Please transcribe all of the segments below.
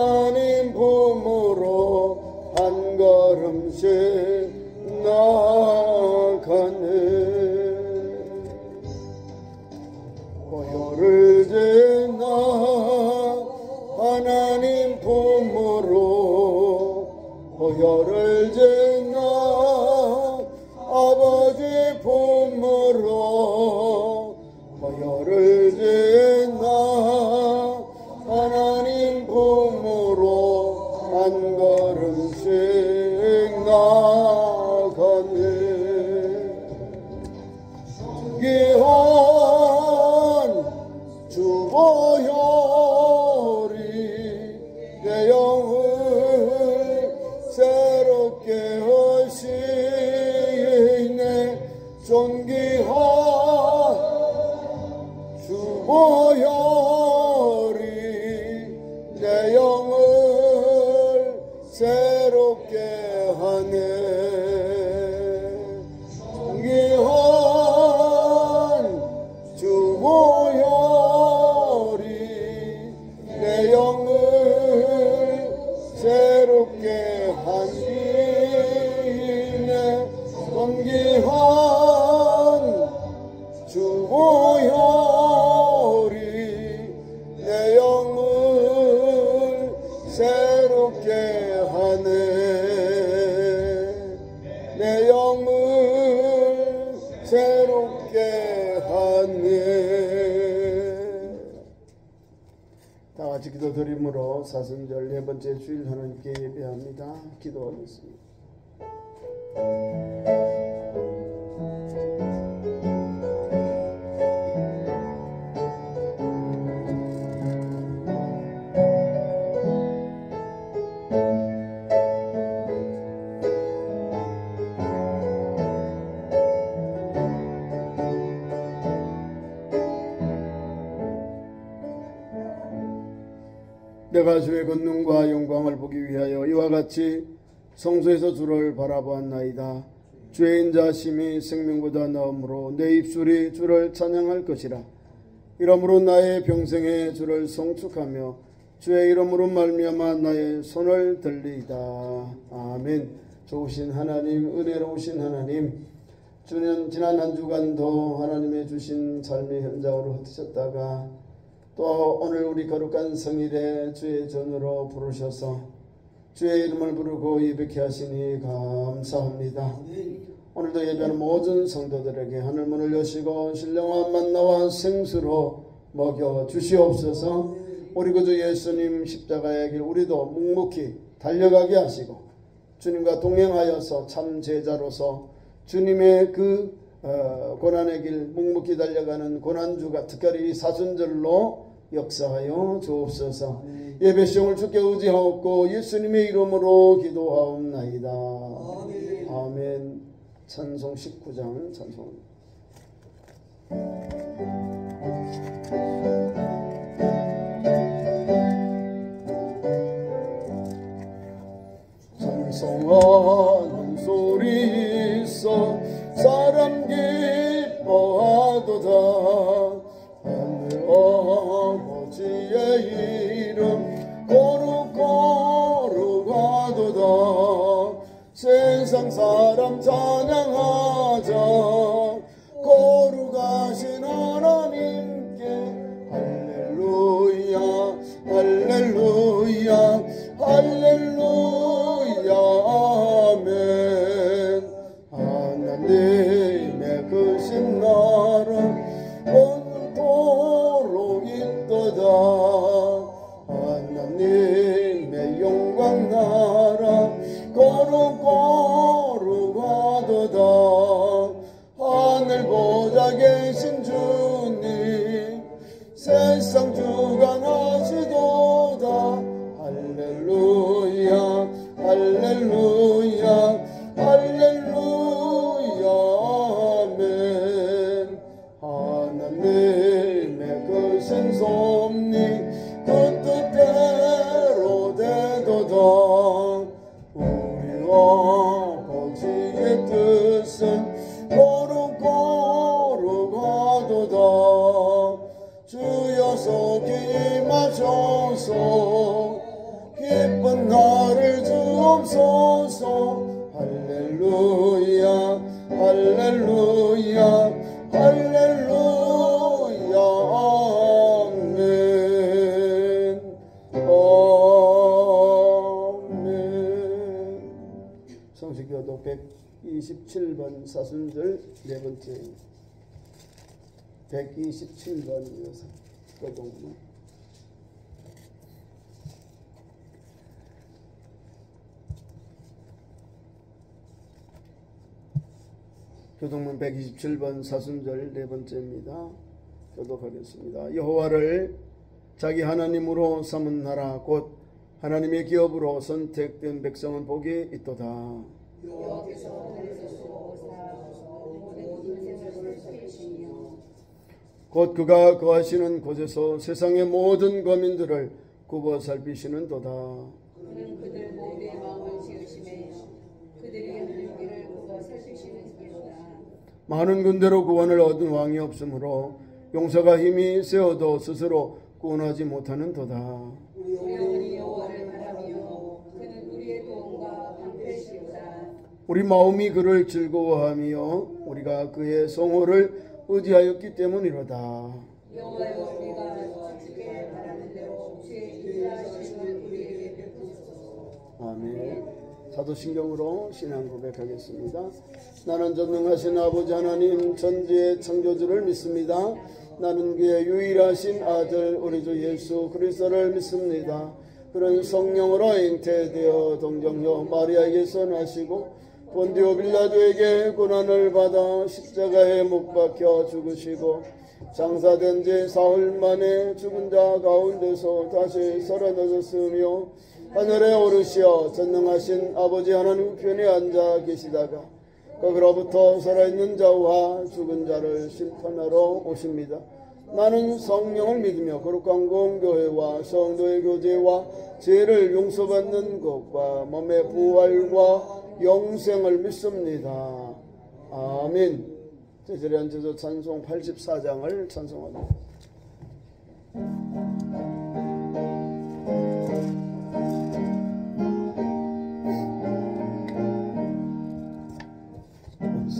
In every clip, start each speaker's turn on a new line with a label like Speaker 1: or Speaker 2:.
Speaker 1: 하나님 품으로 한 걸음씩 나아가네. 보혈을 지나 하나님 품으로 보혈을 지나 아버지 품으로 보혈을 지나 하나님 품으로 한 걸음씩 나아가네. 귀한 주 보혈이 내 영을 새롭게 하시네. 존귀한 주 보혈이 내 영을 새롭게 하네. 존귀한 주 보혈이 내 영을 새롭게 하시네. 존귀한 주 보혈이 내 영을 새롭게 하네. 내 영을 새롭게 하네. 다 같이 기도드림으로 사순절 네 번째 주일 하나님께 예배합니다. 기도하겠습니다. 내가 주의 권능과 영광을 보기 위하여 이와 같이 성소에서 주를 바라보았나이다. 주의 인자심이 생명보다 나음으로 내 입술이 주를 찬양할 것이라. 이러므로 나의 평생에 주를 송축하며 주의 이름으로 말미암아 나의 손을 들리이다. 아멘. 좋으신 하나님, 은혜로우신 하나님, 주는 지난 한 주간도 하나님의 주신 삶의 현장으로 흩으셨다가 또 오늘 우리 거룩한 성일에 주의 전으로 부르셔서 주의 이름을 부르고 예배케 하시니 감사합니다. 오늘도 예배하는 모든 성도들에게 하늘문을 여시고 신령한 만나와 생수로 먹여 주시옵소서. 우리 구주 예수님 십자가의 길 우리도 묵묵히 달려가게 하시고 주님과 동행하여서 참 제자로서 주님의 그 고난의 길 묵묵히 달려가는 고난주가 특별히 사순절로 역사하여 주옵소서. 예배 시험을 주께 의지하옵고 예수님의 이름으로 기도하옵나이다. 아멘. 찬송 19장 찬송. 찬송하는 소리 있어 사람 기뻐하도다. 하늘 아버지의 이름 거룩거룩하도다. 세상 사람 찬양하자. 거룩하신 하나님께 할렐루야 할렐루야 할렐루야 아멘. 하나님의 크신 나라 온토록 있도다. 하나님의 영광 나라 거룩거룩하도다. 하늘 보좌 계신 주님 세상 주관하시도다. 할렐루야 교독 127번 사순절 네 번째 127번이어서 교독문 교독문 127번 사순절 네 번째입니다. 교독하겠습니다. 여호와를 자기 하나님으로 삼은 나라 곧 하나님의 기업으로 선택된 백성은 복이 있도다. 여호와께서 들으시고 사하셔서 모든 인생을 살피시며 곧 그가 거하시는 곳에서 세상의 모든 거민들을 굽어 살피시는도다. 그는 그들 모두의 마음을 지으시며 그들이 하는 길을 굽어 살피시는 이로다. 많은 군대로 구원을 얻은 왕이 없으므로 용사가 힘이 세어도 스스로 구원하지 못하는 도다. 우리 여호와를 바라며 그는 우리의 도움과 방패시로다. 우리 마음이 그를 즐거워하며 우리가 그의 성호를 의지하였기 때문이로다. 여호와여 우리가 주께 바라는 대로 주의 인자하심을 우리에게 베푸소서. 아멘. 사도신경으로 신앙 고백하겠습니다. 나는 전능하신 아버지 하나님 천지의 창조주를 믿습니다. 나는 그의 유일하신 아들 우리 주 예수 그리스도를 믿습니다. 그는 성령으로 잉태되어 동정녀 마리아에게서 나시고 본디오 빌라도에게 고난을 받아 십자가에 못 박혀 죽으시고 장사된 지 사흘 만에 죽은 자 가운데서 다시 살아나셨으며 하늘에 오르시어 전능하신 아버지 하나님 우편에 앉아 계시다가 거기로부터 살아있는 자와 죽은 자를 심판하러 오십니다. 나는 성령을 믿으며 거룩한 공교회와 성도의 교제와 죄를 용서받는 것과 몸의 부활과 영생을 믿습니다. 아멘. 제자리에 앉아서 찬송 84장을 찬송합니다.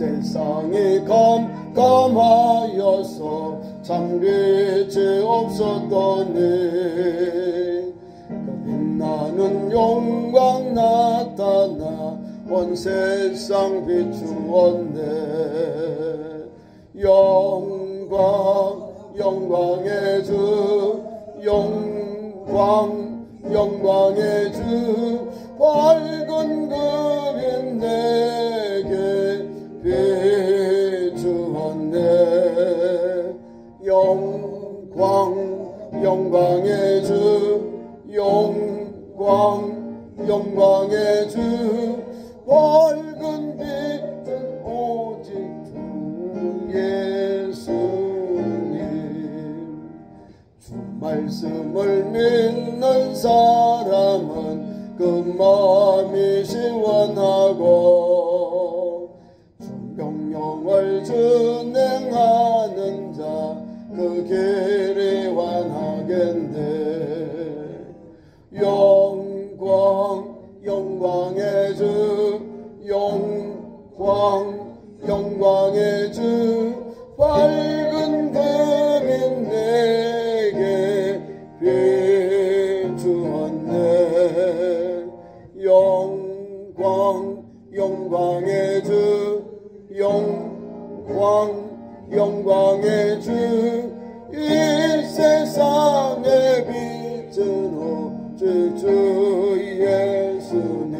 Speaker 1: 세상이 깜깜하여서 참 빛이 없었더니 그 빛나는 영광 나타나 온 세상 비추었네. 영광의 주 영광의 주 밝은 그빛 내게 비추었네. 영광의 주 영광의 주 밝은 빛은 오직 주 예수님. 주 말씀을 믿는 사람은 그 마음이 시원하고 주 명령을 준행하는 자 그 길이 환하겠네. 영광의 주 영광의 주 밝은 그빛 내게 비추었네. 영광의 주 영광의 주 이 세상의 빛은 오직 주 예수님.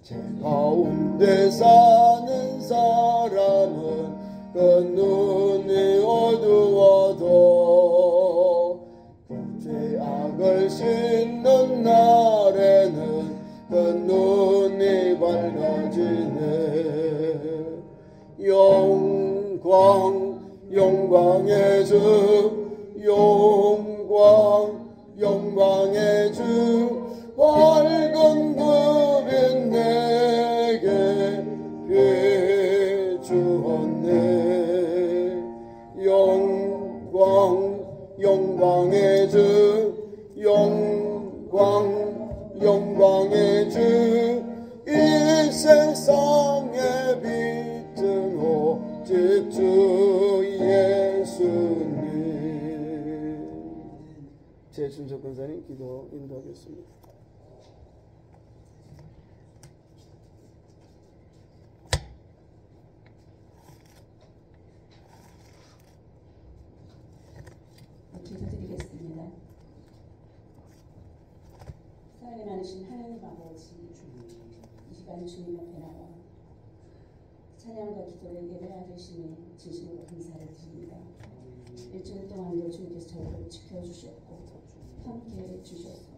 Speaker 1: 제 가운데 사는 사람은 그 눈이 어두워도 그 죄악을 씻는 날에는 그 눈이 밝아지네. 영광의 주 영광의 주 밝은 그빛 내게 비추었네. 영광의 주 영광의 주 이 세상의 빛은 오직 주 예수님. 제순석 권사님 기도 인도하겠습니다.
Speaker 2: 사랑이 많으신 하나님 아버지, 이 시간 주님 앞에 나와 찬양과 기도를 예배하게 하시니 진심으로 감사를 드립니다. 일주일 동안도 주님께서 저희를 지켜주셨고 함께해 주셔서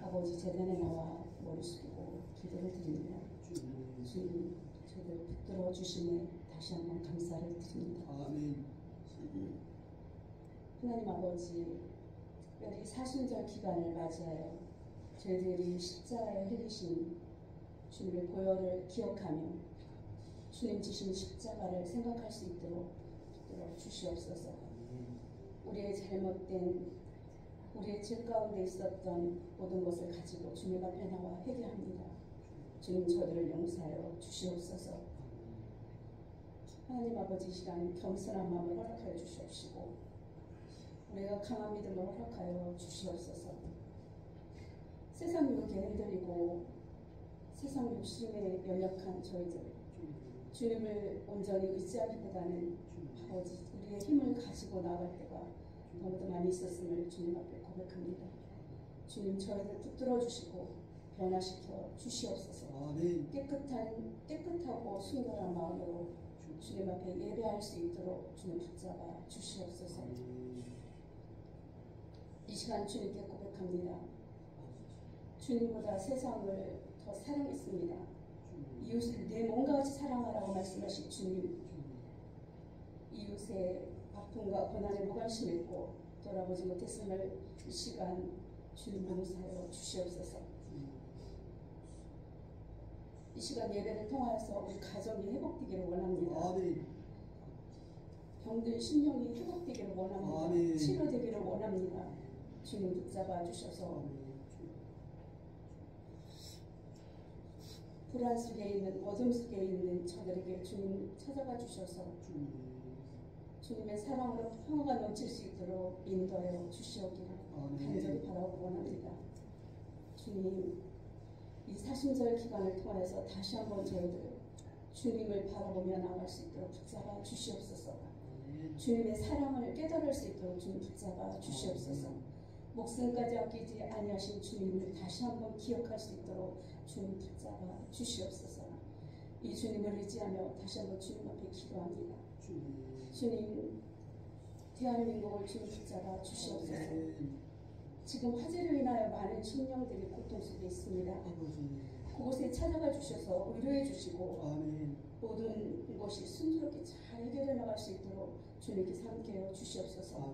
Speaker 2: 아버지 재단에 나와 머리 숙이고 기도를 드립니다. 주님 저희를 붙들어 주심에 다시 한번 감사를 드립니다.
Speaker 1: 아멘.
Speaker 2: 하나님 아버지, 특별히 사순절 기간을 맞이하여 저희들이 십자가에 흘리신 주님의 보혈을 기억하며 주님 지신 십자가를 생각할 수 있도록 붙들어 주시옵소서. 우리의 잘못된 우리의 죄 가운데 있었던 모든 것을 가지고 주님 앞에 나와 회개합니다. 주님 저들을 용서하여 주시옵소서. 하나님 아버지, 이 시간 겸손한 마음을 허락하여 주시옵시고 우리가 강한 믿음을 허락하여 주시옵소서. 세상 유혹에 흔들리고 세상 욕심에 연약한 저희들, 주님을 온전히 의지하기보다는 아버지 우리의 힘을 가지고 나아갈 때가 너무도 많이 있었음을 주님 앞에 고백합니다. 주님 저희를 붙들어 주시고 변화시켜 주시옵소서. 깨끗하고 순결한 마음으로 주님 앞에 예배할 수 있도록 주님 붙잡아 주시옵소서. 이 시간 주님께 고백합니다. 주님보다 세상을 더 사랑했습니다. 이웃을 내 몸과 같이 사랑하라고 말씀하신 주님, 이웃의 아픔과 고난에 무관심했고 돌아보지 못했음을 이 시간 주님 용서하여 주시옵소서. 이 시간 예배를 통하여서 우리 가정이 회복되기를 원합니다. 병든 심령이 회복되기를 원합니다. 치료되기를 원합니다. 주님 붙잡아 주셔서 불안 속에 있는 어둠 속에 있는 저들에게 주님 찾아가 주셔서 주님의 사랑으로 평화가 넘칠 수 있도록 인도하여 주시오기를 간절히 바라고 원합니다. 주님, 이 사순절 기간을 통해서 다시 한번 저희들 주님을 바라보며 나아갈 수 있도록 붙잡아 주시옵소서. 주님의 사랑을 깨달을 수 있도록 주님 붙잡아 주시옵소서. 목숨까지 아끼지 아니하신 주님을 다시 한번 기억할 수 있도록 주님 붙잡아 주시옵소서. 이 주님을 의지하며 다시 한번 주님 앞에 기도합니다. 주님, 대한민국을 주님 붙잡아 주시옵소서. 지금 화재로 인하여 많은 심령들이 고통 속에 있습니다. 그곳에 찾아가 주셔서 위로해 주시고 모든 것이 순조롭게 잘 해결해 나갈 수 있도록 주님께서 함께해 주시옵소서.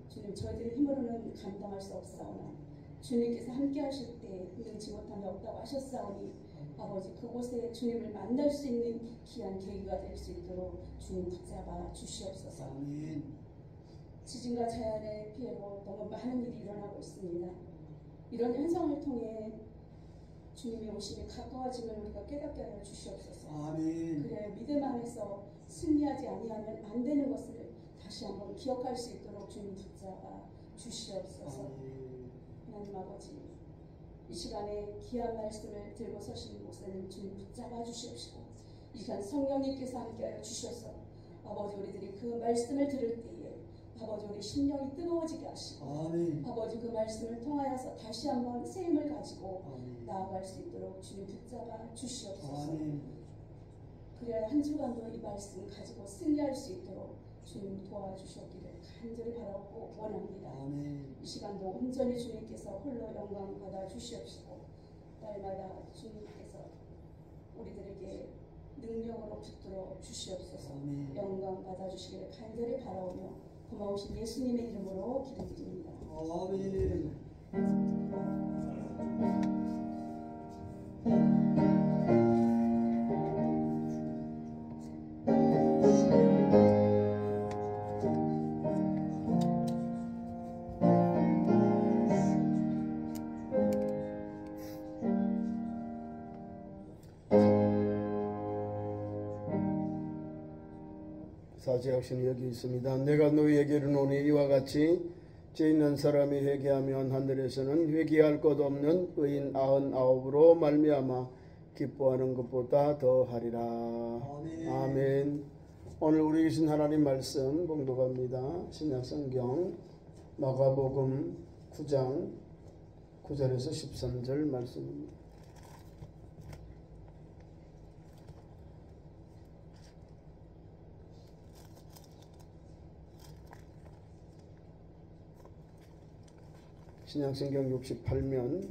Speaker 2: 주님, 저희들의 힘으로는 감당할 수 없사오나 주님께서 함께 하실 때 능치 못함이 없다고 하셨사오니 아버지 그곳에 주님을 만날 수 있는 귀한 계기가 될 수 있도록 주님 붙잡아 주시옵소서. 지진과 자연의 피해로 너무 많은 일이 일어나고 있습니다. 이런 현상을 통해 주님의 오심이 가까워짐을 우리가 깨닫게 하여 주시옵소서. 그래야 믿음 안에서 승리하지 아니하면 안 되는 것을 다시 한번 기억할 수 있도록 주님 붙잡아 주시옵소서. 하나님 아버지, 이 시간에 귀한 말씀을 들고 서신 목사님 주님 붙잡아 주시옵시고 이 시간 성령님께서 함께하여 주셔서 아버지 우리들이 그 말씀을 들을 때에 아버지 우리 심령이 뜨거워지게 하시고 아버지 그 말씀을 통하여서 다시 한번 새 힘을 가지고 나아갈 수 있도록 주님 붙잡아 주시옵소서. 그래야 한 주간도 이 말씀 가지고 승리할 수 있도록 주님 도와주셨기를 간절히 바라고 원합니다. 이 시간도 온전히 주님께서 홀로 영광 받아 주시옵시고 날마다 주님께서 우리들에게 능력으로 붙들어 주시옵소서. 영광 받아 주시기를 간절히 바라오며 고마우신 예수님의 이름으로 기도드립니다.
Speaker 1: 사제학신이 여기 있습니다. 내가 너희에게 이르노니 이와 같이 죄 있는 사람이 회개하면 하늘에서는 회개할 것 없는 의인 99으로 말미암아 기뻐하는 것보다 더하리라. 아멘. 오늘 우리 계신 하나님 말씀 봉독합니다. 신약성경 마가복음 9장 9절에서 13절 말씀입니다. 신약성경 68면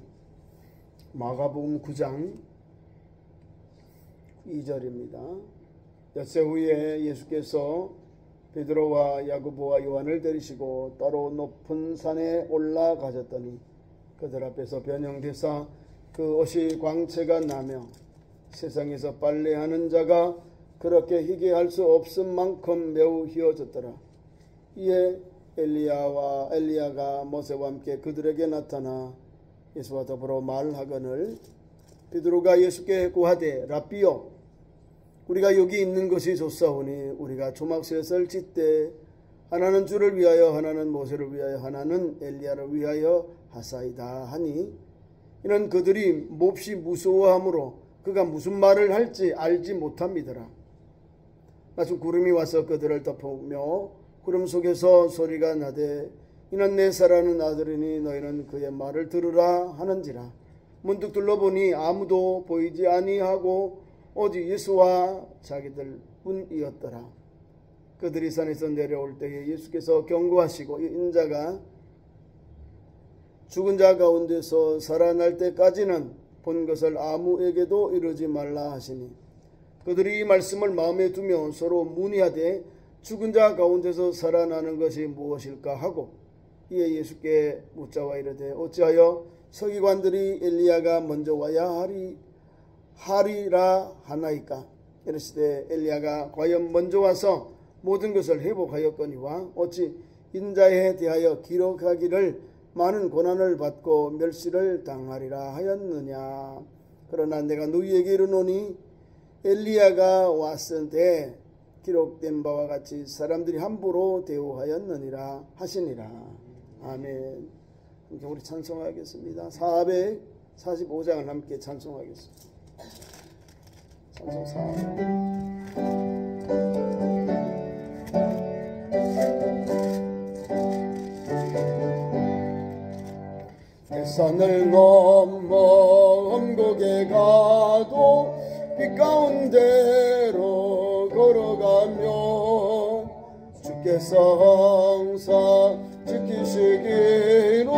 Speaker 1: 마가복음 9장 2절입니다. 엿새 후에 예수께서 베드로와 야고보와 요한을 데리시고 따로 높은 산에 올라가셨더니 그들 앞에서 변형되사 그 옷이 광채가 나며 세상에서 빨래하는 자가 그렇게 희게 할 수 없을 만큼 매우 희어졌더라. 이에 엘리야가 모세와 함께 그들에게 나타나 예수와 더불어 말하거늘 베드로가 예수께 고하되 랍비요 우리가 여기 있는 것이 좋사오니 우리가 조막셋을 짓되 하나는 주를 위하여 하나는 모세를 위하여 하나는 엘리야를 위하여 하사이다 하니 이는 그들이 몹시 무서워하므로 그가 무슨 말을 할지 알지 못함이더라. 마침 구름이 와서 그들을 덮으며 구름 속에서 소리가 나되 이는 내 사랑하는 아들이니 너희는 그의 말을 들으라 하는지라. 문득 둘러보니 아무도 보이지 아니하고 오직 예수와 자기들 뿐이었더라. 그들이 산에서 내려올 때에 예수께서 경고하시고 인자가 죽은 자 가운데서 살아날 때까지는 본 것을 아무에게도 이르지 말라 하시니 그들이 이 말씀을 마음에 두며 서로 문의하되 죽은 자 가운데서 살아나는 것이 무엇일까 하고 이에 예수께 묻자와 이르되 어찌하여 서기관들이 엘리야가 먼저 와야 하리라 하나이까. 이르시되 엘리야가 과연 먼저 와서 모든 것을 회복하였거니와 어찌 인자에 대하여 기록하기를 많은 고난을 받고 멸시를 당하리라 하였느냐. 그러나 내가 너희에게 이르노니 엘리야가 왔을 때 기록된 바와 같이 사람들이 함부로 대우하였느니라 하시니라. 아멘. 함께 우리 찬송하겠습니다. 445장을 함께 찬송하겠습니다. 찬송 4. 산을 넘어 언곡에 가도 빛 가운데로 걸어가며 주께서 항상 지키시기로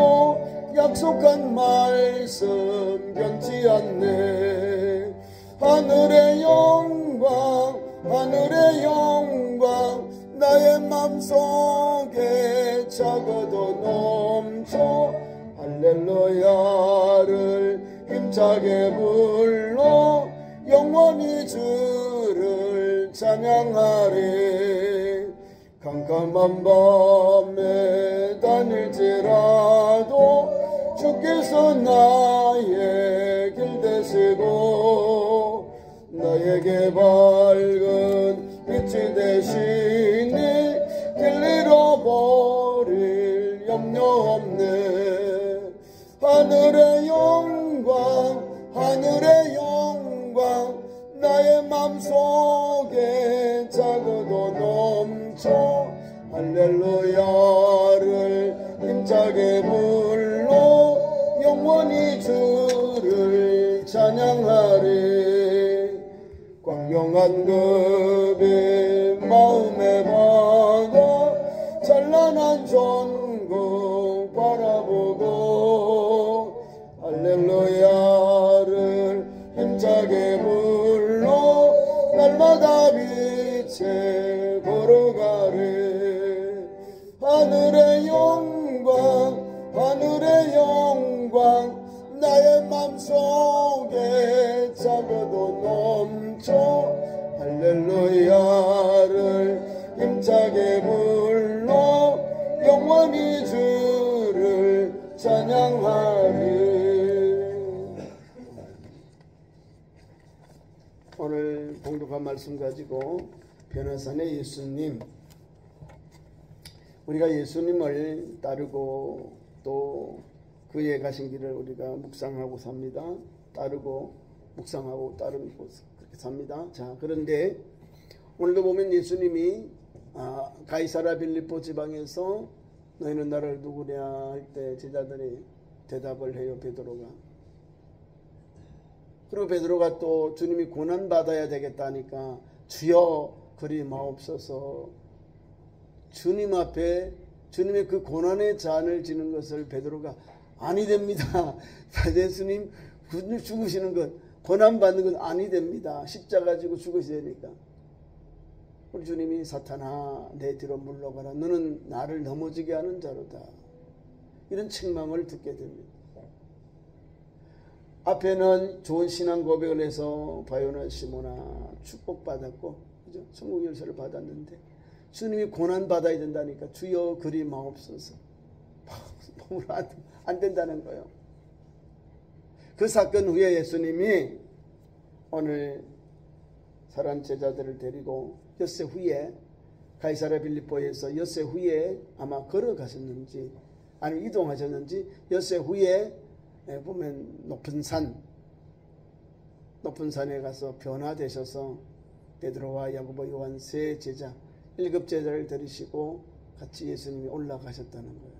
Speaker 1: 약속한 말씀 변치 않네. 하늘의 영광 나의 맘속에 작아도 넘쳐 할렐루야를 힘차게 불러 영원히 주를 찬양하리. 캄캄한 밤에 다닐지라도 주께서 나의 길 되시고 나에게 밝은 빛이 되시니 길 잃어버릴 염려 없네. 하늘의 영광 나의 맘속에 작아도 넘쳐 할렐루야를 힘차게 불러 영원히 주를 찬양하리. 광명한 급이 마음에 박아 찬란한 전국 바라보고 할렐루야를 힘차게 불러 날마다 빛에 걸어가리. 하늘의 영광 나의 맘속에 작아도 넘쳐 할렐루야를 힘차게 불러 영원히 주를 찬양하리. 오늘 봉독한 말씀 가지고 변화산의 예수님, 우리가 예수님을 따르고 또 그의 가신 길을 우리가 묵상하고 삽니다. 따르고 묵상하고 따르고 그렇게 삽니다. 자, 그런데 오늘도 보면 예수님이 가이사랴 빌립보 지방에서 너희는 나를 누구냐 할 때 제자들이 대답을 해요, 베드로가. 그리고 베드로가 또 주님이 고난받아야 되겠다니까 주여 그리 마옵소서. 주님 앞에 주님의 그 고난의 잔을 지는 것을 베드로가 아니 됩니다. 예수님 죽으시는 것, 고난받는 건 아니 됩니다. 십자가 지고 죽으셔야 되니까. 우리 주님이 사탄아 내 뒤로 물러가라. 너는 나를 넘어지게 하는 자로다. 이런 책망을 듣게 됩니다. 앞에는 좋은 신앙 고백을 해서 바요나 시모나 축복받았고 그죠? 천국 열쇠를 받았는데 주님이 고난받아야 된다니까 주여 그리 마옵소서. 몸으로 안 된다는 거예요. 그 사건 후에 예수님이 오늘 사람 제자들을 데리고 엿새 후에 가이사랴 빌립보에서 엿새 후에 아마 걸어가셨는지 아니면 이동하셨는지 엿새 후에 보면 높은 산에 가서 변화되셔서 베드로와 야고보 요한 세 제자 7 제자를 데리시고 같이 예수님이 올라가셨다는 거예요.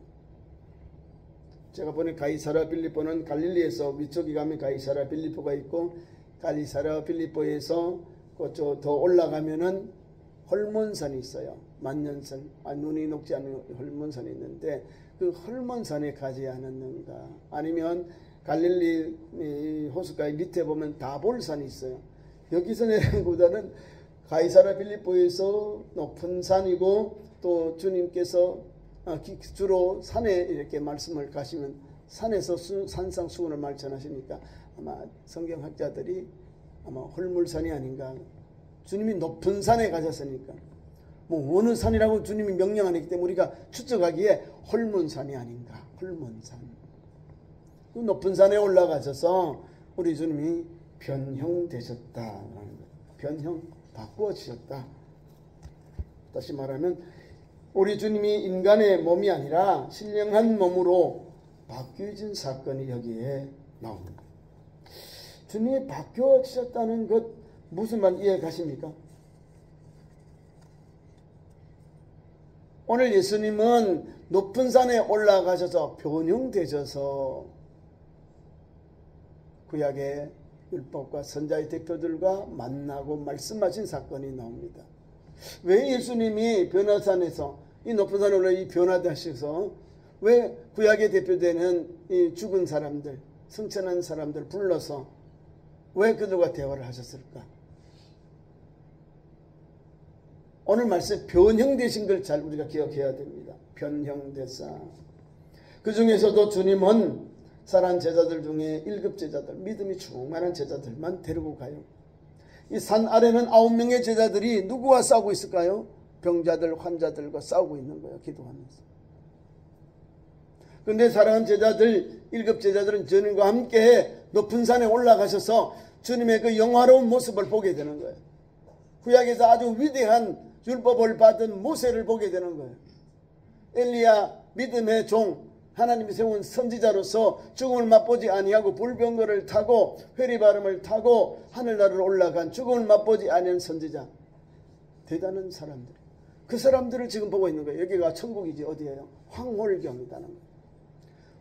Speaker 1: 제가 보니 가이사랴 빌립보는 갈릴리에서 위쪽에 가면 가이사랴 빌립보가 있고 가이사랴 빌립보에서 그쪽 더 올라가면은 헐몬산이 있어요. 만년산, 눈이 녹지 않은 헐몬산이 있는데 그 헐몬산에 가지 않았는가. 아니면 갈릴리 호숫가의 밑에 보면 다볼산이 있어요. 여기서 내린 곳은 가이사랴 빌립보에서 높은 산이고 또 주님께서 주로 산에 이렇게 말씀을 가시면 산에서 산상 수훈을 말씀하시니까 아마 성경학자들이 아마 헐물산이 아닌가. 주님이 높은 산에 가셨으니까 뭐 어느 산이라고 주님이 명령 안 했기 때문에 우리가 추측하기에 헐몬산이 아닌가. 헐몬산. 그 높은 산에 올라가셔서 우리 주님이 변형되셨다라는 거예요. 변형 바꾸어지셨다. 다시 말하면 우리 주님이 인간의 몸이 아니라 신령한 몸으로 바뀌어진 사건이 여기에 나옵니다. 주님이 바뀌어지셨다는 것 무슨 말 이해 가십니까? 오늘 예수님은 높은 산에 올라가셔서 변형되셔서 구약의 율법과 선자의 대표들과 만나고 말씀하신 사건이 나옵니다. 왜 예수님이 변화산에서 이 높은 산에 올라 이 변화되셔서 왜 구약의 대표되는 이 죽은 사람들, 승천한 사람들 불러서 왜 그들과 대화를 하셨을까? 오늘 말씀 변형되신 걸 잘 우리가 기억해야 됩니다. 변형되사. 그 중에서도 주님은 사랑 제자들 중에 7 제자들, 믿음이 충만한 제자들만 데리고 가요. 이 산 아래는 9명의 제자들이 누구와 싸우고 있을까요? 병자들, 환자들과 싸우고 있는 거예요. 기도하면서. 그런데 사랑하는 제자들, 7 제자들은 주님과 함께 높은 산에 올라가셔서 주님의 그 영화로운 모습을 보게 되는 거예요. 구약에서 아주 위대한 율법을 받은 모세를 보게 되는 거예요. 엘리야 믿음의 종, 하나님이 세운 선지자로서 죽음을 맛보지 아니하고 불병거를 타고 회리바람을 타고 하늘나라로 올라간 죽음을 맛보지 아니한 선지자. 대단한 사람들. 그 사람들을 지금 보고 있는 거예요. 여기가 천국이지 어디예요? 황홀경이다는 거예요.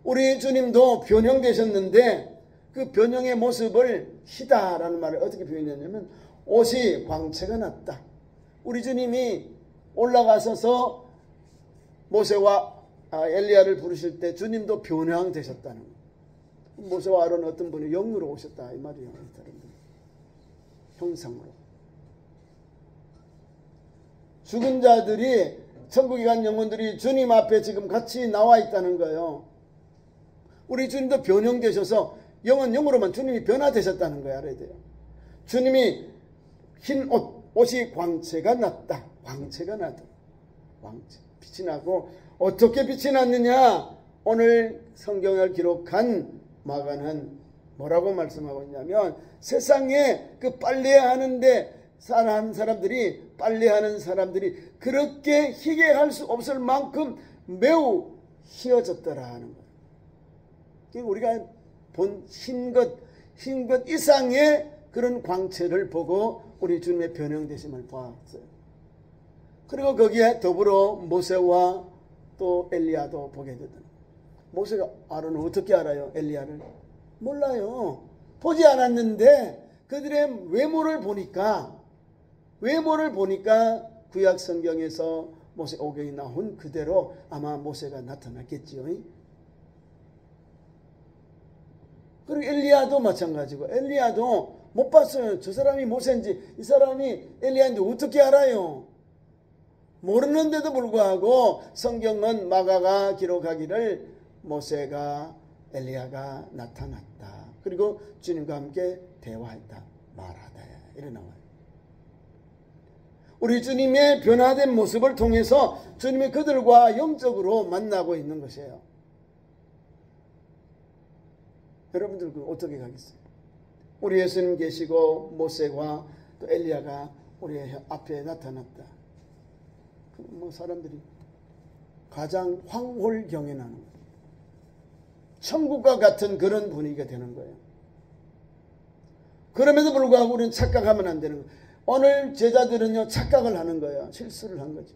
Speaker 1: 우리 주님도 변형되셨는데 그 변형의 모습을 희다라는 말을 어떻게 표현했냐면 옷이 광채가 났다. 우리 주님이 올라가셔서 모세와 엘리야를 부르실 때 주님도 변형되셨다는 거예요. 모세와 아론은 어떤 분이 영으로 오셨다 이 말이에요. 형상으로. 죽은 자들이 천국에 간 영혼들이 주님 앞에 지금 같이 나와 있다는 거예요. 우리 주님도 변형되셔서 영은 영으로만 주님이 변화되셨다는 거예요. 알아야 돼요. 주님이 흰 옷이 광채가 났다. 광채가 나다. 광채. 빛이 나고 어떻게 빛이 났느냐? 오늘 성경을 기록한 마가는 뭐라고 말씀하고 있냐면 세상에 그 빨래하는데 빨래하는 사람들이 그렇게 희게 할 수 없을 만큼 매우 희어졌더라 하는 거예요. 그러니까 우리가 본 흰 것 이상의 그런 광채를 보고 우리 주님의 변형되심을 보았어요. 그리고 거기에 더불어 모세와 또 엘리야도 보게 되더라. 모세가 아론을 어떻게 알아요? 엘리야를? 몰라요. 보지 않았는데 그들의 외모를 보니까 구약 성경에서 모세 오경이 나온 그대로 아마 모세가 나타났겠지요. 그리고 엘리야도 마찬가지고, 엘리야도 못 봤어요. 저 사람이 모세인지 이 사람이 엘리야인지 어떻게 알아요? 모르는데도 불구하고 성경은 마가가 기록하기를 모세가 엘리야가 나타났다. 그리고 주님과 함께 대화했다. 말하다. 이래 나와요. 우리 주님의 변화된 모습을 통해서 주님이 그들과 영적으로 만나고 있는 것이에요. 여러분들 어떻게 가겠어요? 우리 예수님 계시고 모세와 또 엘리야가 우리 앞에 나타났다. 뭐 사람들이 가장 황홀경연하는 거예요. 천국과 같은 그런 분위기가 되는 거예요. 그럼에도 불구하고 우리는 착각하면 안 되는 거예요. 오늘 제자들은요 착각을 하는 거예요. 실수를 한 거죠.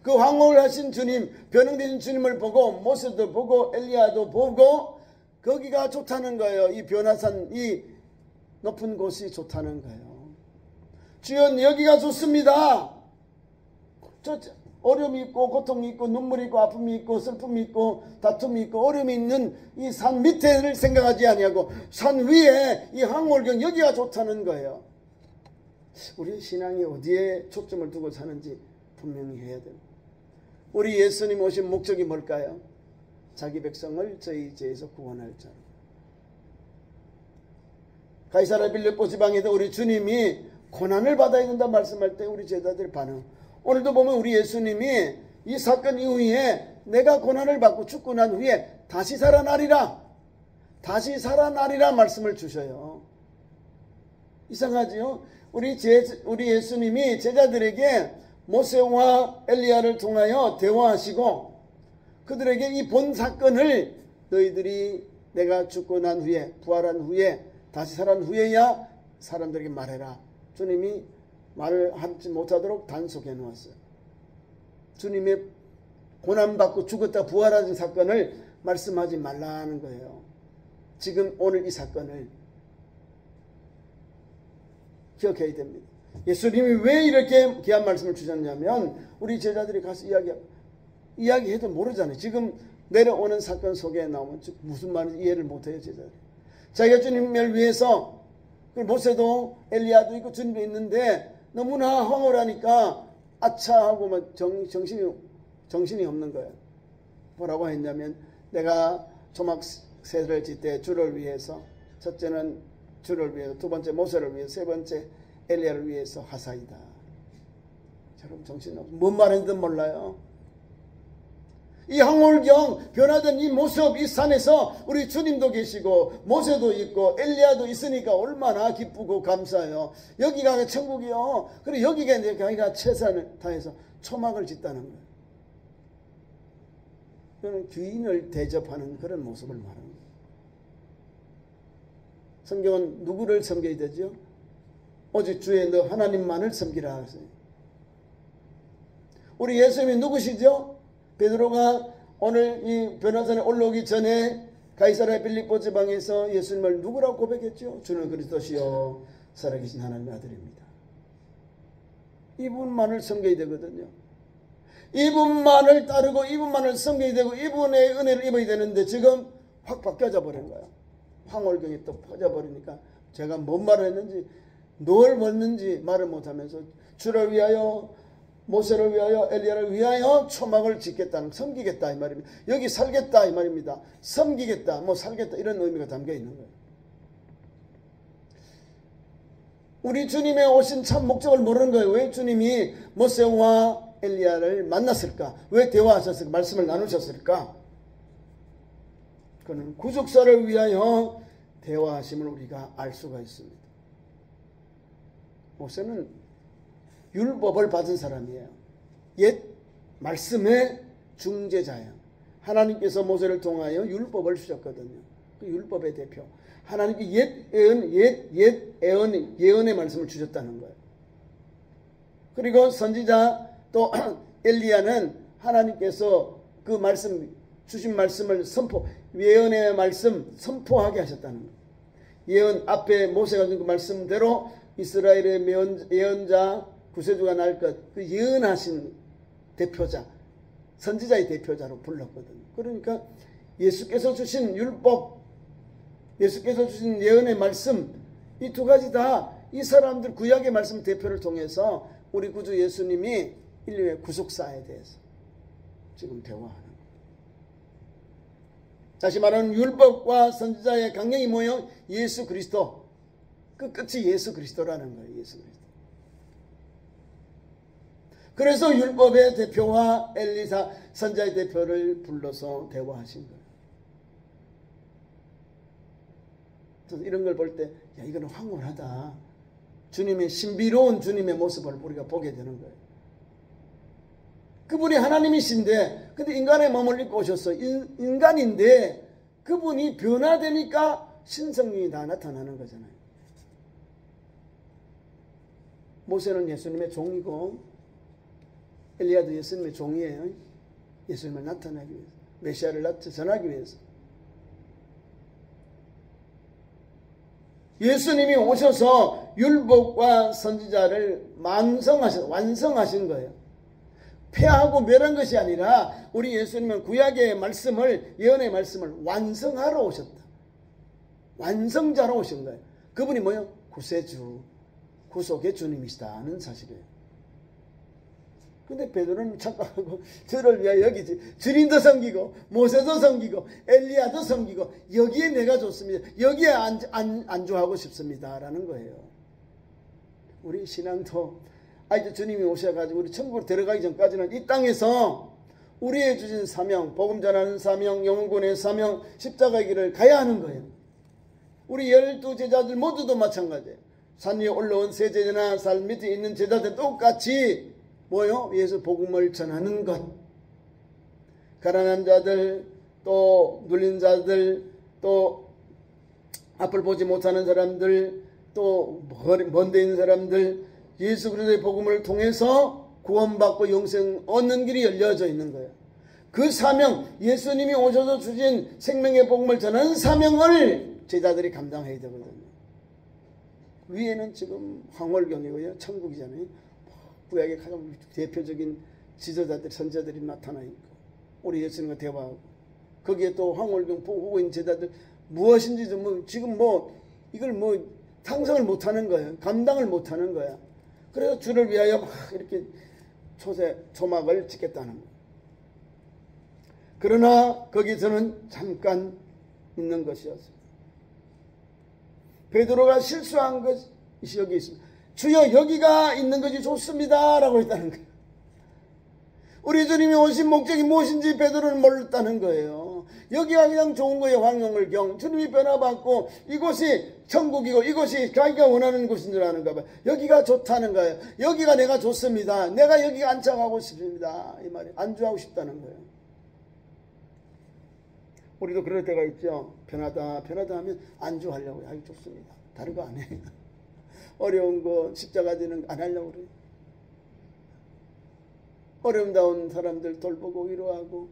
Speaker 1: 그 황홀하신 주님, 변형되신 주님을 보고 모세도 보고 엘리야도 보고 거기가 좋다는 거예요. 이 변화산, 이 높은 곳이 좋다는 거예요. 주여 여기가 좋습니다. 저 어려움이 있고 고통이 있고 눈물이 있고 아픔이 있고 슬픔이 있고 다툼이 있고 어려움이 있는 이 산 밑에를 생각하지 아니하고 산 위에 이 황홀경 여기가 좋다는 거예요. 우리 신앙이 어디에 초점을 두고 사는지 분명히 해야 됩니다. 우리 예수님 오신 목적이 뭘까요? 자기 백성을 저희 죄에서 구원할 자로. 가이사랴 빌립보 지방에도 우리 주님이 고난을 받아야 된다 말씀할 때 우리 제자들의 반응. 오늘도 보면 우리 예수님이 이 사건 이후에 내가 고난을 받고 죽고 난 후에 다시 살아나리라. 다시 살아나리라 말씀을 주셔요. 이상하지요? 우리 예수님이 제자들에게 모세와 엘리야를 통하여 대화하시고 그들에게 이 본 사건을 너희들이 내가 죽고 난 후에 부활한 후에 다시 살아난 후에야 사람들에게 말해라. 주님이 말을 하지 못하도록 단속해 놓았어요. 주님의 고난받고 죽었다 부활하는 사건을 말씀하지 말라는 거예요. 지금 오늘 이 사건을 기억해야 됩니다. 예수님이 왜 이렇게 귀한 말씀을 주셨냐면 우리 제자들이 가서 이야기해도 모르잖아요. 지금 내려오는 사건 속에 나오면 무슨 말인지 이해를 못해요. 제자들이. 자기가 주님을 위해서 모세도 엘리야도 있고 주님도 있는데 너무나 황홀하니까 아차하고 막 정신이 없는 거예요. 뭐라고 했냐면 내가 초막 세를 짓 때 주를 위해서 첫째는 주를 위해서 두 번째 모세를 위해서 세 번째 엘리야를 위해서 하사이다. 여러분 정신이 없어. 뭔 말인지 몰라요. 이 황홀경 변화된 이 모습 이 산에서 우리 주님도 계시고 모세도 있고 엘리야도 있으니까 얼마나 기쁘고 감사해요. 여기가 천국이요. 그리고 여기가 이제 자기가 최선을 다해서 초막을 짓다는 거예요. 그는 귀인을 대접하는 그런 모습을 말하는 거예요. 성경은 누구를 섬겨야 되죠? 오직 주의 너 하나님만을 섬기라 하세요. 우리 예수님이 누구시죠? 베드로가 오늘 이 변화산에 올라오기 전에 가이사랴 빌립보 지방에서 예수님을 누구라고 고백했죠? 주는 그리스도시요 살아계신 하나님의 아들입니다. 이분만을 섬겨야 되거든요. 이분만을 따르고 이분만을 섬겨야 되고 이분의 은혜를 입어야 되는데 지금 확 바뀌어져 버린 거예요. 황홀경이 또 퍼져버리니까 제가 뭔 말을 했는지 뭘 묻는지 말을 못하면서 주를 위하여 모세를 위하여 엘리야를 위하여 초막을 짓겠다는 섬기겠다 이 말입니다. 여기 살겠다 이 말입니다. 섬기겠다 뭐 살겠다 이런 의미가 담겨 있는 거예요. 우리 주님의 오신 참 목적을 모르는 거예요. 왜 주님이 모세와 엘리야를 만났을까? 왜 대화하셨을까? 말씀을 나누셨을까? 그는 구속사를 위하여 대화하심을 우리가 알 수가 있습니다. 모세는 율법을 받은 사람이에요. 옛 말씀의 중재자예요. 하나님께서 모세를 통하여 율법을 주셨거든요. 그 율법의 대표. 하나님께 예언의 말씀을 주셨다는 거예요. 그리고 선지자 또 엘리야는 하나님께서 그 말씀 주신 말씀을 예언의 말씀 선포하게 하셨다는 거예요. 예언 앞에 모세가 준 그 말씀대로 이스라엘의 예언자 구세주가 날 것, 그 예언하신 대표자, 선지자의 대표자로 불렀거든요. 그러니까 예수께서 주신 율법, 예수께서 주신 예언의 말씀, 이 두 가지 다 이 사람들 구약의 말씀 대표를 통해서 우리 구주 예수님이 인류의 구속사에 대해서 지금 대화하는 거예요. 다시 말하면 율법과 선지자의 강령이 뭐예요? 예수 그리스도. 그 끝이 예수 그리스도라는 거예요. 예수 그리스도. 그래서 율법의 대표와 엘리사 선지자의 대표를 불러서 대화하신 거예요. 그래서 이런 걸 볼 때 야, 이거는 황홀하다. 주님의 신비로운 주님의 모습을 우리가 보게 되는 거예요. 그분이 하나님이신데 근데 인간의 몸을 입고 오셨어요. 인간인데 그분이 변화되니까 신성령이 다 나타나는 거잖아요. 모세는 예수님의 종이고 엘리야도 예수님의 종이에요. 예수님을 나타내기 위해서, 메시아를 전하기 위해서. 예수님이 오셔서 율법과 선지자를 완성하신 거예요. 폐하고 멸한 것이 아니라 우리 예수님은 구약의 말씀을, 예언의 말씀을 완성하러 오셨다. 완성자로 오신 거예요. 그분이 뭐예요? 구세주, 구속의 주님이시다는 사실이에요. 근데 베드로는 착각하고 저를 위하여 여기지. 주님도 섬기고 모세도 섬기고 엘리야도 섬기고 여기에 내가 좋습니다. 여기에 안주하고 싶습니다. 라는 거예요. 우리 신앙도 이제 주님이 오셔가지고 우리 천국으로 들어가기 전까지는 이 땅에서 우리의 주신 사명, 복음 전하는 사명, 영혼구원의 사명, 십자가의 길을 가야 하는 거예요. 우리 12제자들 모두도 마찬가지예요. 산 위에 올라온 세 제자나 산 밑에 있는 제자들 똑같이 뭐요? 예수 복음을 전하는 것. 가난한 자들, 또 눌린 자들, 또 앞을 보지 못하는 사람들, 또 먼 데 있는 사람들, 예수 그리스도의 복음을 통해서 구원받고 영생 얻는 길이 열려져 있는 거예요. 그 사명, 예수님이 오셔서 주신 생명의 복음을 전하는 사명을 제자들이 감당해야 되거든요. 위에는 지금 황홀경이고요. 천국이잖아요. 구약의 가장 대표적인 지도자들, 선지자들이 나타나 있고 우리 예수님과 대화하고 거기에 또 황홀경 보고 있는 제자들 무엇인지 지금 이걸 상상을 못하는 거예요. 감당을 못하는 거야. 그래서 주를 위하여 막 이렇게 초막을 짓겠다는 거예요. 그러나 거기서는 잠깐 있는 것이었어요. 베드로가 실수한 것이 여기 있습니다. 주여 여기가 있는 것이 좋습니다. 라고 했다는 거예요. 우리 주님이 오신 목적이 무엇인지 베드로는 몰랐다는 거예요. 여기가 그냥 좋은 거예요. 황룡을경. 주님이 변화받고 이곳이 천국이고 이곳이 자기가 원하는 곳인 줄 아는가 봐요. 여기가 좋다는 거예요. 여기가 내가 좋습니다. 내가 여기 안착하고 싶습니다. 이 말이 안주하고 싶다는 거예요. 우리도 그럴 때가 있죠. 편하다 하면 안주하려고 해요. 좋습니다. 다른 거 안 해요. 어려운 거 십자가 지는 안 하려고 그래요. 어려움 사람들 돌보고 위로하고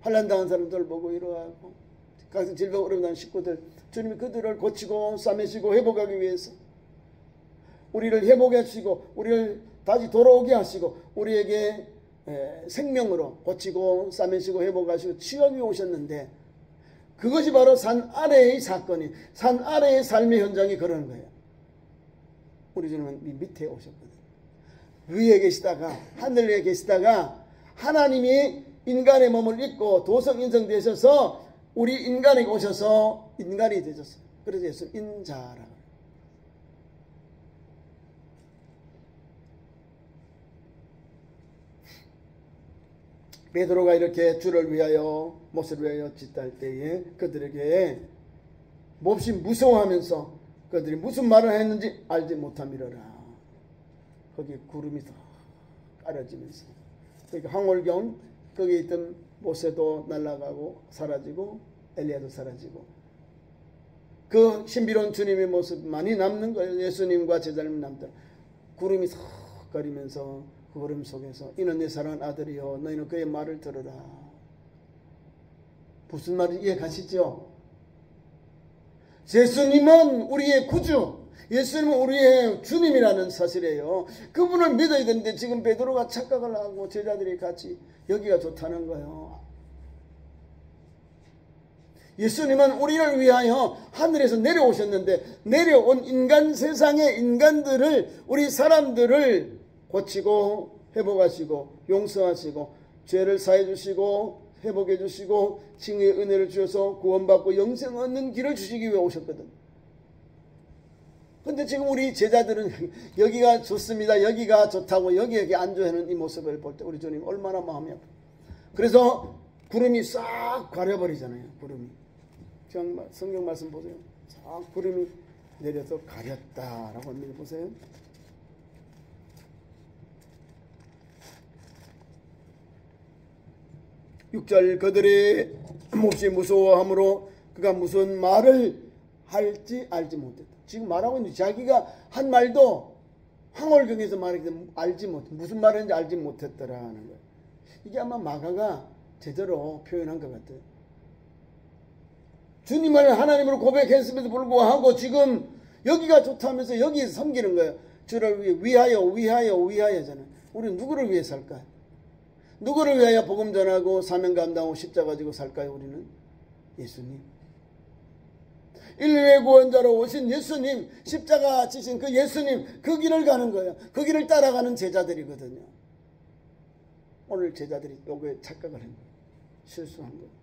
Speaker 1: 환난 당한 사람 돌보고 위로하고 각종 질병 어려움 당한 식구들 주님이 그들을 고치고 싸매시고 회복하기 위해서 우리를 회복하시고 우리를 다시 돌아오게 하시고 우리에게 생명으로 고치고 싸매시고 회복하시고 치유하기 위해 오셨는데 그것이 바로 산 아래의 사건이 산 아래의 삶의 현장이 그러는 거예요. 우리 주님은 밑에 오셨거든요. 위에 계시다가 하늘에 계시다가 하나님이 인간의 몸을 입고 도성인성 되셔서 우리 인간에게 오셔서 인간이 되셨어요. 그래서 예수 인자라고. 베드로가 이렇게 주를 위하여 모세를 위하여 짓할 때에 그들에게 몹시 무서워하면서 그들이 무슨 말을 했는지 알지 못함이로라. 거기에 구름이 더 깔아지면서 그러니까 황홀경 거기에 있던 모세도 날아가고 사라지고 엘리야도 사라지고 그 신비로운 주님의 모습만이 남는 거예요. 예수님과 제자님 남다. 구름이 석 거리면서 그 구름 속에서 이는 내 사랑하는 아들이요 너희는 그의 말을 들으라. 무슨 말인지 이해 가시죠? 예수님은 우리의 구주, 예수님은 우리의 주님이라는 사실이에요. 그분을 믿어야 되는데 지금 베드로가 착각을 하고 제자들이 같이 여기가 좋다는 거예요. 예수님은 우리를 위하여 하늘에서 내려오셨는데 내려온 인간 세상의 인간들을, 우리 사람들을 고치고 회복하시고 용서하시고 죄를 사해 주시고 회복해 주시고 칭의의 은혜를 주셔서 구원받고 영생 얻는 길을 주시기 위해 오셨거든. 근데 지금 우리 제자들은 여기가 좋습니다, 여기가 좋다고 여기 안주하는 이 모습을 볼 때 우리 주님 얼마나 마음이 아파. 그래서 구름이 싹 가려버리잖아요. 구름이. 정말 성경 말씀 보세요. 싹 구름이 내려서 가렸다라고 합니다. 보세요. 육절 그들이 몹시 무서워하므로 그가 무슨 말을 할지 알지 못했다. 지금 말하고 있는데 자기가 한 말도 황홀경에서 말하기 알지 못해. 무슨 말인지 알지 못했더라는 거예요. 이게 아마 마가가 제대로 표현한 것 같아요. 주님을 하나님으로 고백했음에도 불구하고 지금 여기가 좋다면서 여기에서 섬기는 거예요. 주를 위하여잖아요. 우리는 누구를 위해 살까요? 누구를 위하여 복음 전하고 사명 감당하고 십자가 지고 살까요? 우리는 예수님. 인류의 구원자로 오신 예수님, 십자가 지신 그 예수님, 그 길을 가는 거예요. 그 길을 따라가는 제자들이거든요. 오늘 제자들이 여기에 착각을 한 거예요. 실수한 거예요.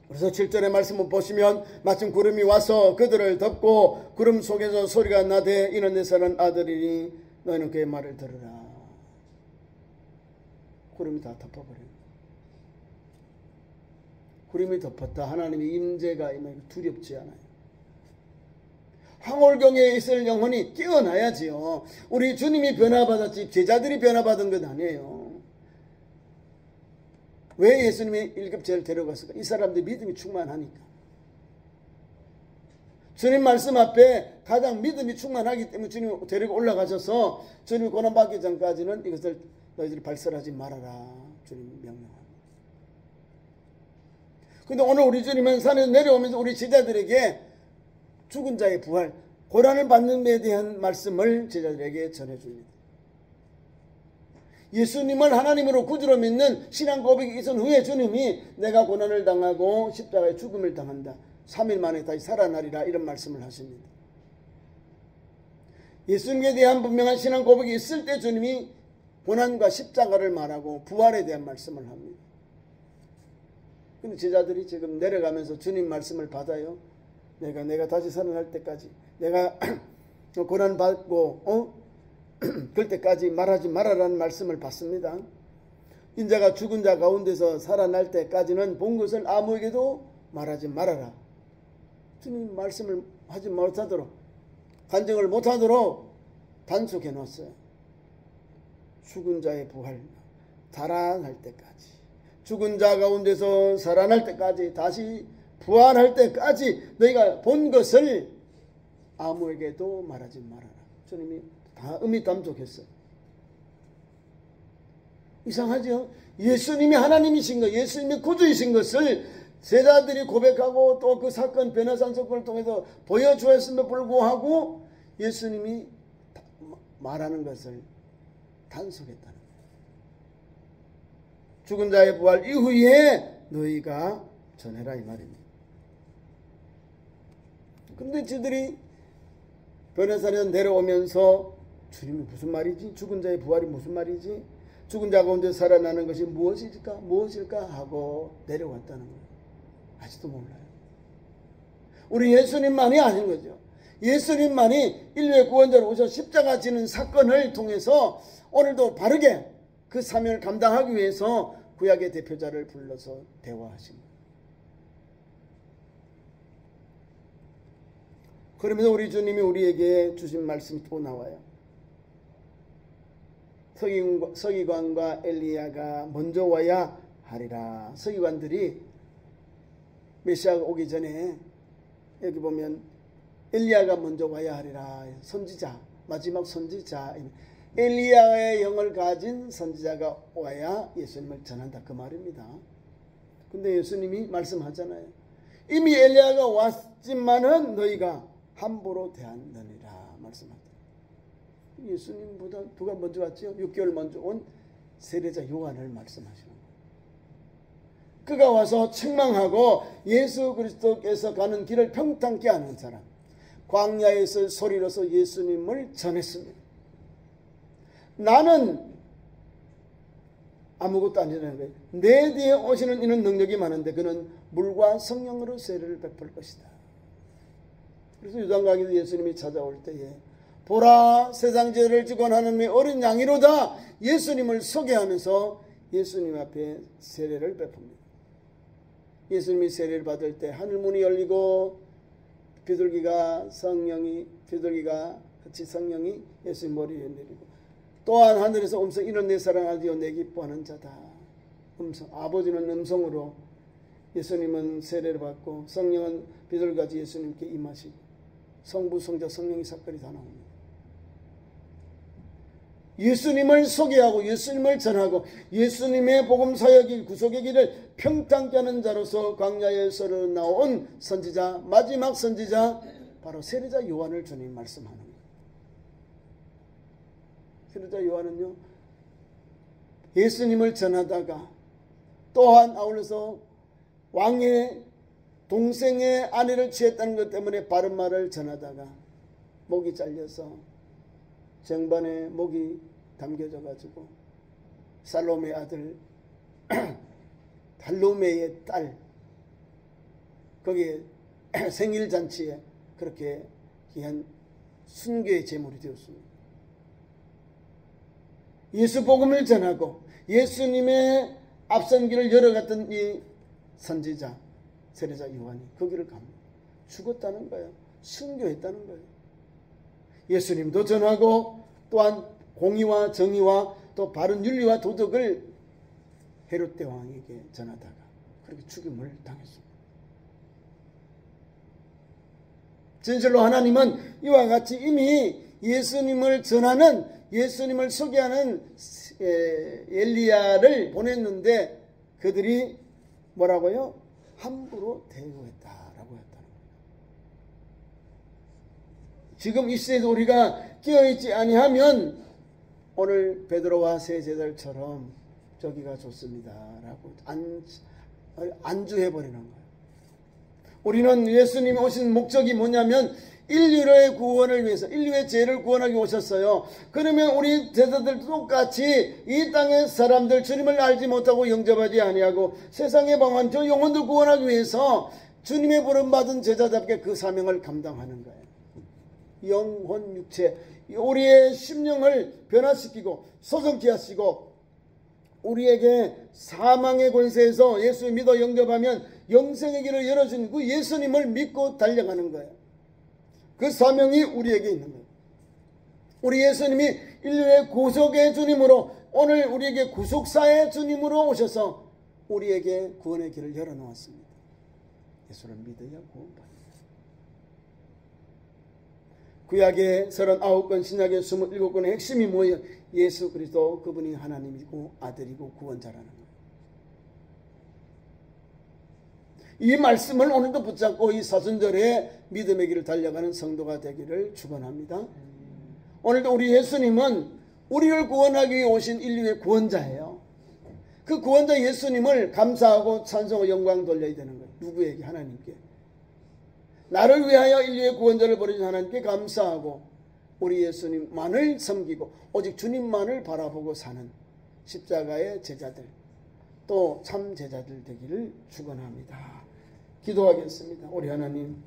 Speaker 1: 그래서 7절의 말씀을 보시면 마침 구름이 와서 그들을 덮고 구름 속에서 소리가 나되 이는 내 사랑 아들이니 너희는 그의 말을 들으라. 구름이 다 덮어버려요. 구름이 덮었다. 하나님의 임재가 임하니까 두렵지 않아요. 황홀경에 있을 영혼이 깨어나야지요. 우리 주님이 변화받았지 제자들이 변화받은 것 아니에요. 왜 예수님이 1급제를 데려갔을까? 이 사람들 믿음이 충만하니까. 주님 말씀 앞에 가장 믿음이 충만하기 때문에 주님이 데리고 올라가셔서 주님이 고난받기 전까지는 이것을 너희들이 발설하지 말아라. 주님이 명령합니다. 근데 오늘 우리 주님은 산에서 내려오면서 우리 제자들에게 죽은 자의 부활, 고난을 받는 데 대한 말씀을 제자들에게 전해줍니다. 예수님을 하나님으로 구주로 믿는 신앙 고백이 있은 후에 주님이 내가 고난을 당하고 십자가에 죽음을 당한다. 3일 만에 다시 살아나리라 이런 말씀을 하십니다. 예수님에 대한 분명한 신앙 고백이 있을 때 주님이 고난과 십자가를 말하고 부활에 대한 말씀을 합니다. 근데 제자들이 지금 내려가면서 주님 말씀을 받아요. 내가 다시 살아날 때까지 내가 고난 받고 그럴 때까지 말하지 말아라는 말씀을 받습니다. 인자가 죽은 자 가운데서 살아날 때까지는 본 것을 아무에게도 말하지 말아라. 주님 말씀을 하지 못하도록 간증을 못하도록 단속해 놓았어요. 죽은 자의 부활 달아날 때까지, 죽은 자 가운데서 살아날 때까지, 다시 부활할 때까지 너희가 본 것을 아무에게도 말하지 말아라. 주님이 다 음이 담족했어요. 이상하죠? 예수님이 하나님이신 것, 예수님이 구주이신 것을 제자들이 고백하고 또 그 사건, 변화산 사건을 통해서 보여주었음에도 불구하고 예수님이 말하는 것을 단속했다는 거예요. 죽은 자의 부활 이후에 너희가 전해라 이 말입니다. 그런데 저들이 변화산에서 내려오면서 주님이 무슨 말이지? 죽은 자의 부활이 무슨 말이지? 죽은 자 가운데 살아나는 것이 무엇일까 하고 내려왔다는 거예요. 아직도 몰라요. 우리 예수님만이 아닌 거죠. 예수님만이 인류의 구원자로 오셔 십자가 지는 사건을 통해서 오늘도 바르게 그 사명을 감당하기 위해서 구약의 대표자를 불러서 대화하신 거예요. 그러면서 우리 주님이 우리에게 주신 말씀이 또 나와요. 서기관과 엘리야가 먼저 와야 하리라. 서기관들이 메시아가 오기 전에 여기 보면 엘리야가 먼저 와야 하리라. 선지자, 마지막 선지자, 엘리야의 영을 가진 선지자가 와야 예수님을 전한다 그 말입니다. 근데 예수님이 말씀하잖아요. 이미 엘리야가 왔지만은 너희가 함부로 대하느니라 말씀하죠. 예수님보다 누가 먼저 왔죠? 6개월 먼저 온 세례자 요한을 말씀하시는 거예요. 그가 와서 책망하고 예수 그리스도께서 가는 길을 평탄케 하는 사람, 광야에서 소리로서 예수님을 전했습니다. 나는 아무것도 아니라는 거예요. 내 뒤에 오시는 이는 능력이 많은데 그는 물과 성령으로 세례를 베풀 것이다. 그래서 유단강에서 예수님이 찾아올 때에 보라 세상 죄를 지고 하나님의 어린 양이로다 예수님을 소개하면서 예수님 앞에 세례를 베풉니다. 예수님이 세례를 받을 때 하늘문이 열리고 비둘기가 같이 성령이 예수님 머리에 내리고 또한 하늘에서 음성 이는 내 사랑하디요 내 기뻐하는 자다. 아버지는 음성으로 예수님은 세례를 받고 성령은 비둘기같이 예수님께 임하시고 성부 성자 성령의 사건이 다 나옵니다. 예수님을 소개하고 예수님을 전하고 예수님의 복음 사역이 구속의 길을 평탄케 하는 자로서 광야에서 나온 선지자, 마지막 선지자 바로 세례자 요한을 주님 말씀하는 거예요. 세례자 요한은요 예수님을 전하다가 또한 아울러서 왕의 동생의 아내를 취했다는 것 때문에 바른 말을 전하다가 목이 잘려서 쟁반에 목이 담겨져 가지고 살로메 아들 달로메의 딸 거기에 생일잔치에 그렇게 귀한 순교의 제물이 되었습니다. 예수 복음을 전하고 예수님의 앞선 길을 열어갔던 이 선지자 세례자 요한이 그 길을 갑니다. 죽었다는 거예요. 순교했다는 거예요. 예수님도 전하고 또한 공의와 정의와 또 바른 윤리와 도덕을 헤롯 대왕에게 전하다가 그렇게 죽임을 당했습니다. 진실로 하나님은 이와 같이 이미 예수님을 전하는 예수님을 소개하는 엘리야를 보냈는데 그들이 뭐라고요? 함부로 대우했다라고 했다는 거예요. 지금 이 시대에도 우리가 깨어있지 아니하면 오늘 베드로와 세 제자들처럼 저기가 좋습니다라고 안주해버리는 거예요. 우리는 예수님이 오신 목적이 뭐냐면 인류의 구원을 위해서 인류의 죄를 구원하기 오셨어요. 그러면 우리 제자들도 똑같이 이 땅의 사람들 주님을 알지 못하고 영접하지 아니하고 세상에 방한 저 영혼들 구원하기 위해서 주님의 부름받은 제자답게 그 사명을 감당하는 거예요. 영혼 육체 우리의 심령을 변화시키고 소성케 하시고 우리에게 사망의 권세에서 예수 믿어 영접하면 영생의 길을 열어준 그 예수님을 믿고 달려가는 거예요. 그 사명이 우리에게 있는 거예요. 우리 예수님이 인류의 구속의 주님으로 오늘 우리에게 구속사의 주님으로 오셔서 우리에게 구원의 길을 열어놓았습니다. 예수를 믿어야 구원받습니다. 구약의 39권 신약의 27권의 핵심이 뭐예요? 예수 그리스도 그분이 하나님이고 아들이고 구원자라는 거예요. 이 말씀을 오늘도 붙잡고 이 사순절에 믿음의 길을 달려가는 성도가 되기를 축원합니다. 오늘도 우리 예수님은 우리를 구원하기 위해 오신 인류의 구원자예요. 그 구원자 예수님을 감사하고 찬송하고 영광 돌려야 되는 거예요. 누구에게? 하나님께. 나를 위하여 인류의 구원자를 보내준 하나님께 감사하고 우리 예수님만을 섬기고 오직 주님만을 바라보고 사는 십자가의 제자들 또 참 제자들 되기를 축원합니다. 기도하겠습니다. 우리 하나님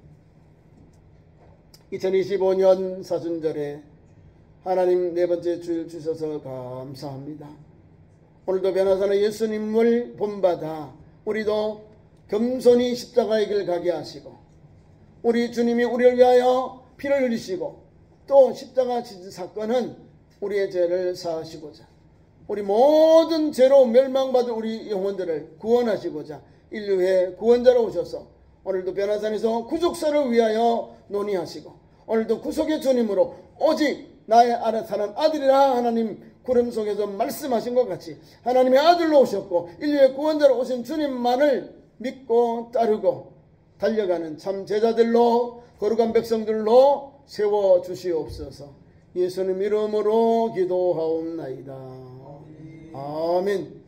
Speaker 1: 2025년 사순절에 하나님 네 번째 주일 주셔서 감사합니다. 오늘도 변화사는 예수님을 본받아 우리도 겸손히 십자가의 길 가게 하시고 우리 주님이 우리를 위하여 피를 흘리시고 또 십자가 지진 사건은 우리의 죄를 사하시고자 우리 모든 죄로 멸망받은 우리 영혼들을 구원하시고자 인류의 구원자로 오셔서 오늘도 변화산에서 구속사를 위하여 논의하시고 오늘도 구속의 주님으로 오직 나의 사는 아들이라 하나님 구름 속에서 말씀하신 것 같이 하나님의 아들로 오셨고 인류의 구원자로 오신 주님만을 믿고 따르고 달려가는 참 제자들로 거룩한 백성들로 세워주시옵소서. 예수님 이름으로 기도하옵나이다. 아멘.